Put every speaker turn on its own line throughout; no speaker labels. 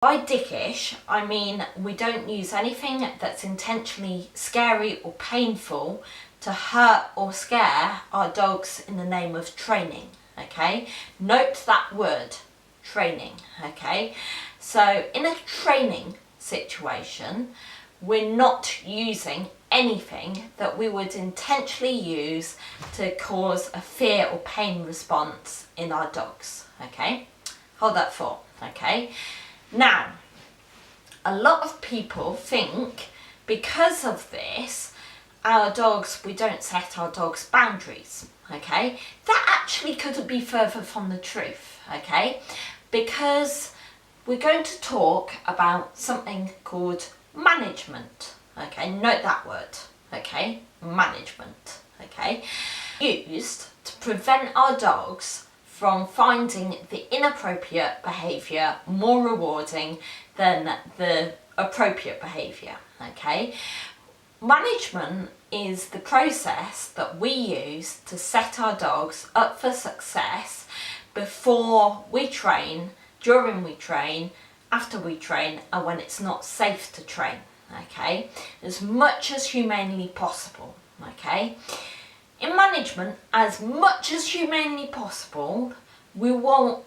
By dickish, I mean we don't use anything that's intentionally scary or painful to hurt or scare our dogs in the name of training, okay? Note that word, training, okay? So in a training situation, we're not using anything that we would intentionally use to cause a fear or pain response in our dogs, okay? Hold that thought, okay? Now, a lot of people think because of this, we don't set our dogs boundaries, okay? That actually couldn't be further from the truth, okay? Because we're going to talk about something called management, okay? Note that word, okay? Management, okay? Used to prevent our dogs from finding the inappropriate behaviour more rewarding than the appropriate behaviour, okay? Management is the process that we use to set our dogs up for success before we train, during we train, after we train, and when it's not safe to train, okay? As much as humanly possible, okay? In management, as much as humanly possible, we will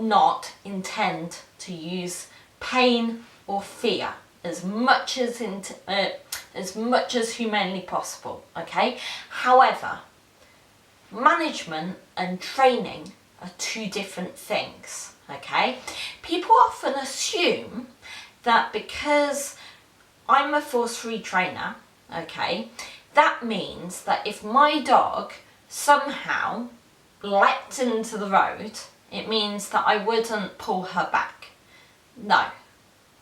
not intend to use pain or fear as much as humanly possible, okay? However, management and training are two different things, okay? People often assume that because I'm a force-free trainer, okay, that means that if my dog somehow leapt into the road, it means that I wouldn't pull her back. No.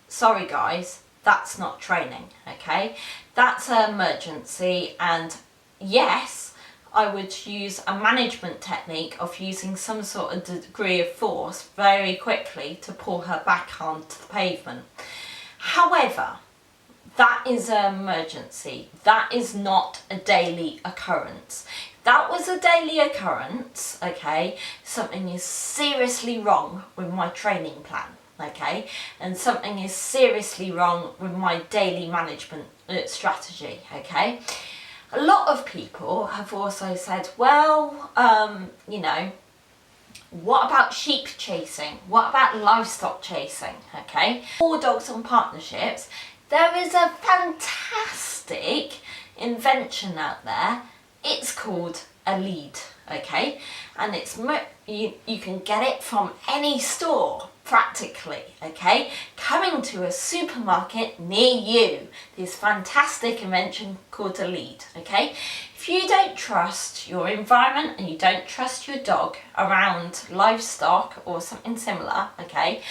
Sorry guys, that's not training, okay? That's an emergency, and yes, I would use a management technique of using some sort of degree of force very quickly to pull her back onto the pavement. However, that is an emergency. That is not a daily occurrence. That was a daily occurrence, okay? Something is seriously wrong with my training plan, okay? And something is seriously wrong with my daily management strategy, okay? A lot of people have also said, well, you know, what about sheep chasing? What about livestock chasing, okay? For dogs on partnerships, there is a fantastic invention out there. It's called a lead, okay? And it's you can get it from any store, practically, okay? Coming to a supermarket near you. This fantastic invention called a lead, okay? If you don't trust your environment and you don't trust your dog around livestock or something similar, okay,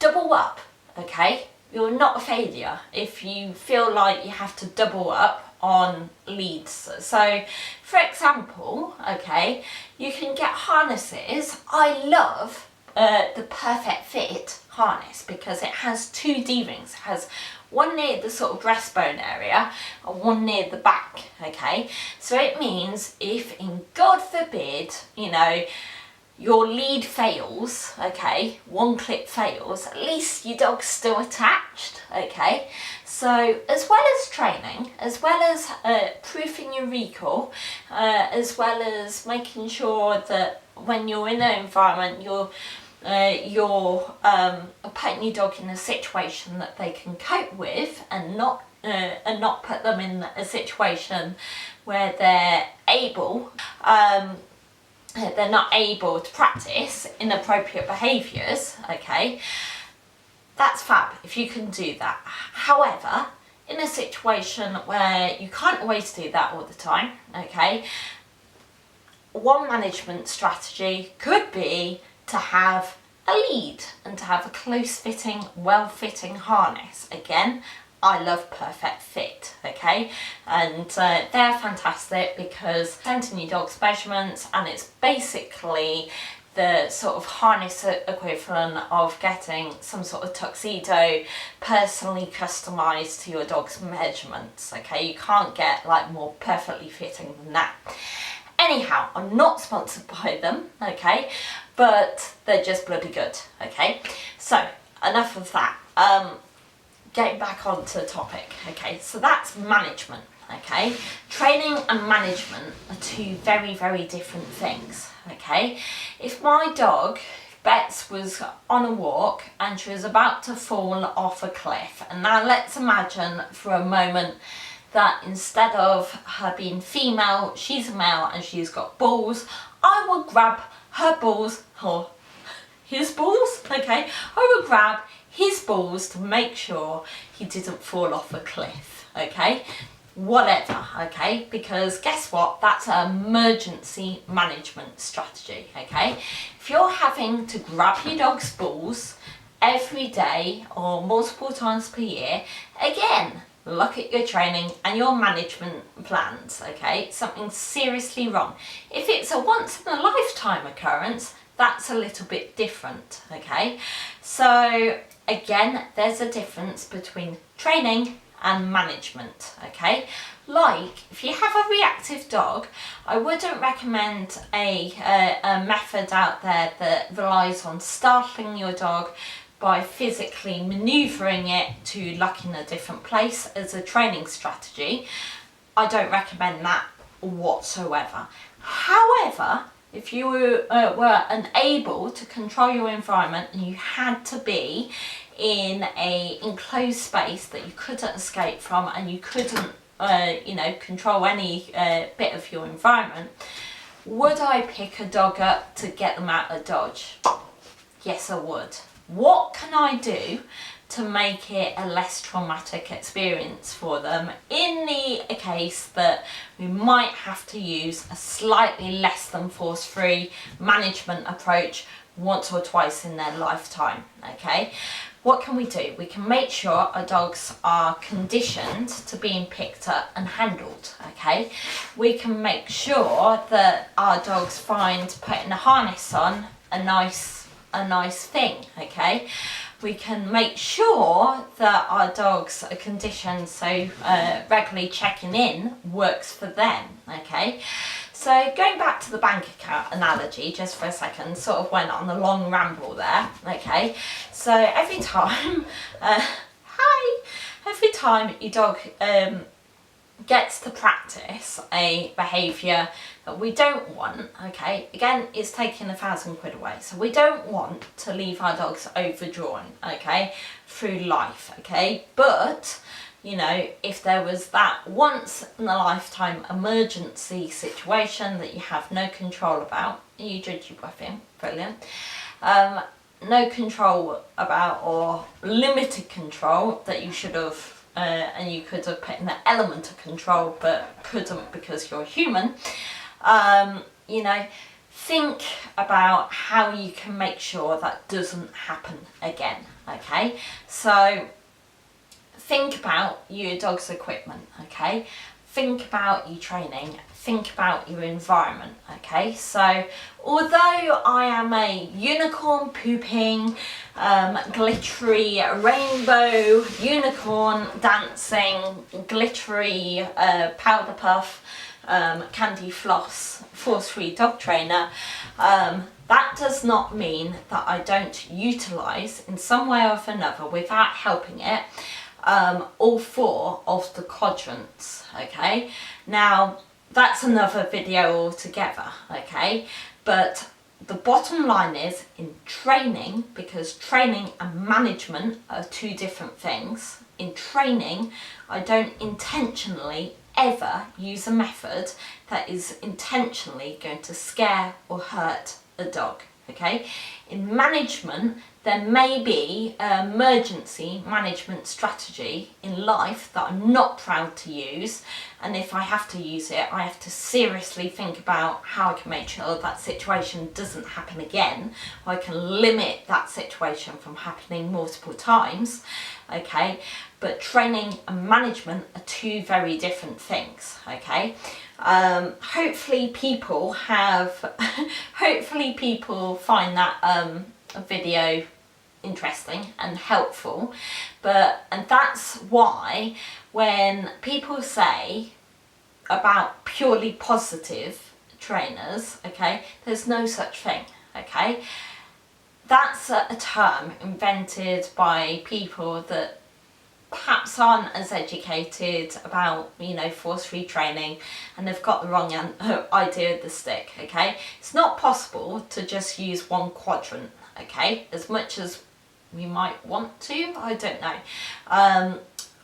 double up, okay? You're not a failure if you feel like you have to double up on leads. So, for example, okay, you can get harnesses. I love the Perfect Fit harness because it has two D-rings. It has one near the sort of breastbone area and one near the back, okay? So it means if, in God forbid, you know, your lead fails, okay, one clip fails, at least your dog's still attached, okay? So as well as training, as well as proofing your recall, as well as making sure that when you're in an environment, you're putting your dog in a situation that they can cope with and not put them in a situation where they're not able to practice inappropriate behaviours, okay, that's fab if you can do that. However, in a situation where you can't always do that all the time, okay, one management strategy could be to have a lead and to have a close-fitting, well-fitting harness. Again, I love Perfect Fit, okay, and they're fantastic because sending your dog's measurements, and it's basically the sort of harness equivalent of getting some sort of tuxedo personally customised to your dog's measurements, okay? You can't get like more perfectly fitting than that. Anyhow, I'm not sponsored by them, okay, but they're just bloody good, okay? So enough of that. Getting back onto the topic, okay, so that's management, okay. Training and management are two very, very different things, okay. If my dog, Betsy, was on a walk and she was about to fall off a cliff, and now let's imagine for a moment that instead of her being female, she's a male and she's got balls, I will grab her balls, or his balls, okay, I will grab his balls to make sure he didn't fall off a cliff, okay, whatever, okay, because guess what, that's an emergency management strategy, okay. If you're having to grab your dog's balls every day or multiple times per year, again, look at your training and your management plans, okay, something's seriously wrong. If it's a once in a lifetime occurrence, that's a little bit different, okay. So again, there's a difference between training and management, okay. Like if you have a reactive dog, I wouldn't recommend a method out there that relies on startling your dog by physically manoeuvring it to look in a different place as a training strategy. I don't recommend that whatsoever. However, if you were unable to control your environment and you had to be in a enclosed space that you couldn't escape from and you couldn't control any bit of your environment, would I pick a dog up to get them out of Dodge? Yes, I would. What can I do to make it a less traumatic experience for them in the case that we might have to use a slightly less than force-free management approach once or twice in their lifetime, okay? What can we do? We can make sure our dogs are conditioned to being picked up and handled, okay? We can make sure that our dogs find putting a harness on a nice thing, okay? We can make sure that our dogs are conditioned so regularly checking in works for them, okay? So going back to the bank account analogy just for a second, sort of went on a long ramble there, okay? So every time, every time your dog gets to practice a behaviour that we don't want, okay, again, it's taking £1,000 away, so we don't want to leave our dogs overdrawn, okay, through life, okay, but you know, if there was that once in a lifetime emergency situation that you have no control about, you judge your buffing, brilliant, no control about or limited control that you should have and you could have put in the element of control but couldn't because you're human, you know, think about how you can make sure that doesn't happen again, okay? So think about your dog's equipment, okay? Think about your training, think about your environment, okay? So although I am a unicorn pooping, glittery rainbow, unicorn dancing, glittery powder puff, candy floss, force-free dog trainer, that does not mean that I don't utilise in some way or another without helping it all four of the quadrants, okay? Now that's another video altogether, okay? But the bottom line is in training, because training and management are two different things, in training I don't intentionally ever use a method that is intentionally going to scare or hurt a dog, okay? In management, there may be an emergency management strategy in life that I'm not proud to use, and if I have to use it, I have to seriously think about how I can make sure that situation doesn't happen again, or I can limit that situation from happening multiple times, okay? But training and management are two very different things, okay? Hopefully people find that video interesting and helpful, and that's why when people say about purely positive trainers, okay, there's no such thing, okay? that's a term invented by people that perhaps aren't as educated about, you know, force-free training, and they've got the wrong idea of the stick, okay? It's not possible to just use one quadrant, okay? As much as we might want to, I don't know.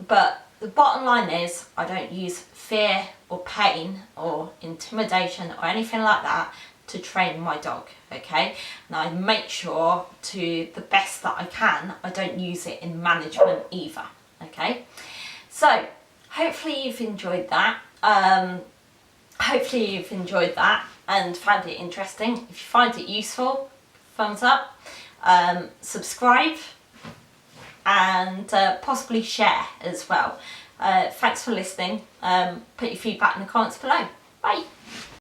But the bottom line is, I don't use fear or pain or intimidation or anything like that to train my dog, okay? And I make sure, to the best that I can, I don't use it in management either, okay? So hopefully you've enjoyed that. Hopefully you've enjoyed that and found it interesting. If you find it useful, thumbs up, subscribe, and possibly share as well. Thanks for listening. Put your feedback in the comments below. Bye.